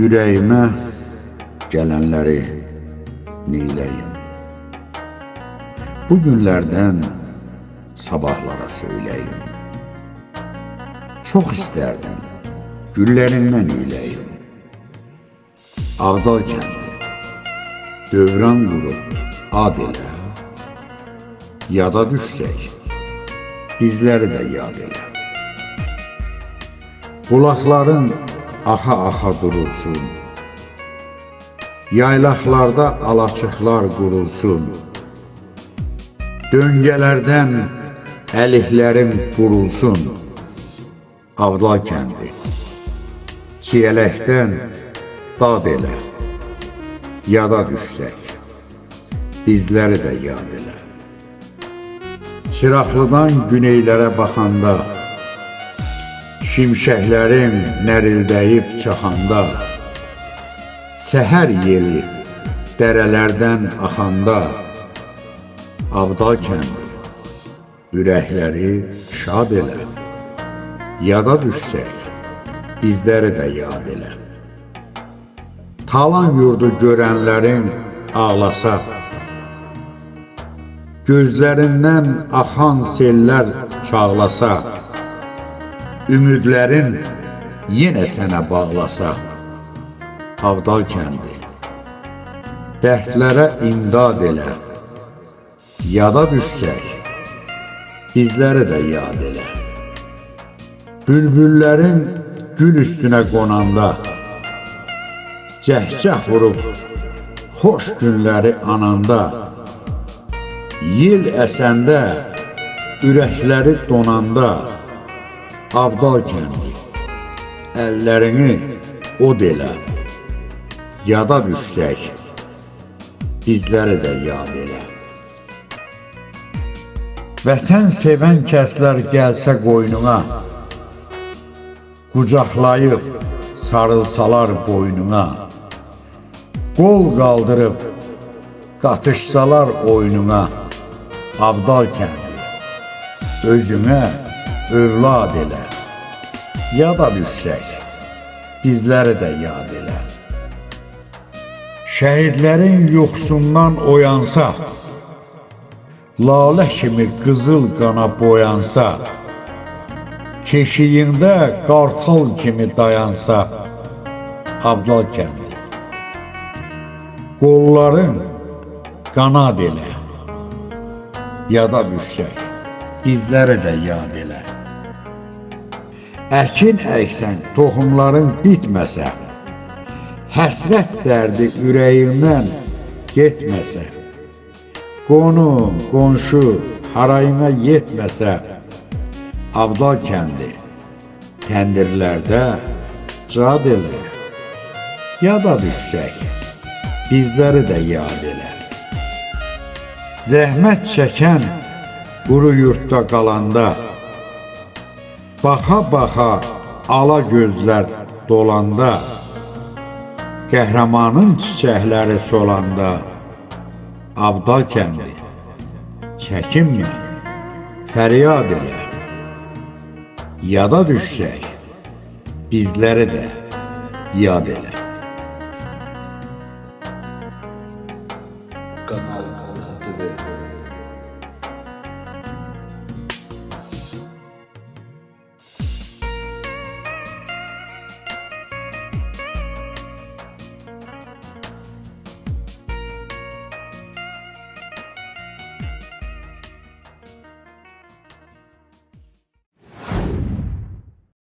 Yüreğime gelenleri neyleyim? Bugünlerden sabahlara söyleyeyim. Çok isterdim güllerinden üyleyim. Ağdal kendi dövran kurup ad elə, yada düşsek bizleri de yad elə. Bulaqların axa-axa durulsun, yaylaqlarda alaçıqlar qurulsun, döngələrdən əliklərin qurulsun. Ağdal kəndi çiyələkdən dad elə, yada düşsək bizləri də yad elə. Çıraqlıdan güneylərə baxanda, şimşəklərin nərildəyib çaxanda, səhər yeli dərələrdən axanda, Ağdal kəndi ürəkləri şad elə, yada düşsək bizləri də yad elə. Talan yurdu görənlərin ağlasaq, gözlərindən axan sellər çağlasaq, ümidlərin yenə sənə bağlasaq, Ağdal kəndi dərdlərə imdad elə, yada düşsək bizləri də yad elə. Bülbüllərin gül üstünə qonanda, cəhcəh vurub xoş günləri ananda, yel əsəndə ürəkləri donanda, Ağdal kəndi əllərini od elə, yada düşsək bizləri də yad elə. Vətən sevən kəslər gəlsə qoynuna, qucaqlayıb sarılsalar boynuna, qol qaldırıb qatışsalar oyununa, Ağdal kəndi özünə övlad elə, yada düşsək bizləri də yad elə. Şəhidlərin yuxusundan oyansa, lalə kimi qızıl qana boyansa, keşiyində qartal kimi dayansa, Ağdal kəndi qolların qanad elə, yada düşsək bizləri də yad elə. Əkin əksən toxumların bitməsə, həsrət dərdi ürəyindən getməsə, qonum, qonşu harayına yetməsə, Ağdal kəndi təndirlərdə cad elə, yada düşsək bizləri də yad elə. Zəhmət çəkən quru yurtda qalanda, baxa-baxa ala gözlər dolanda, qəhrəmanın çiçəkləri solanda, Ağdal kəndi çəkinmə, fəryad elə, yada düşsək bizləri də yad elə. Kanal Позитивы.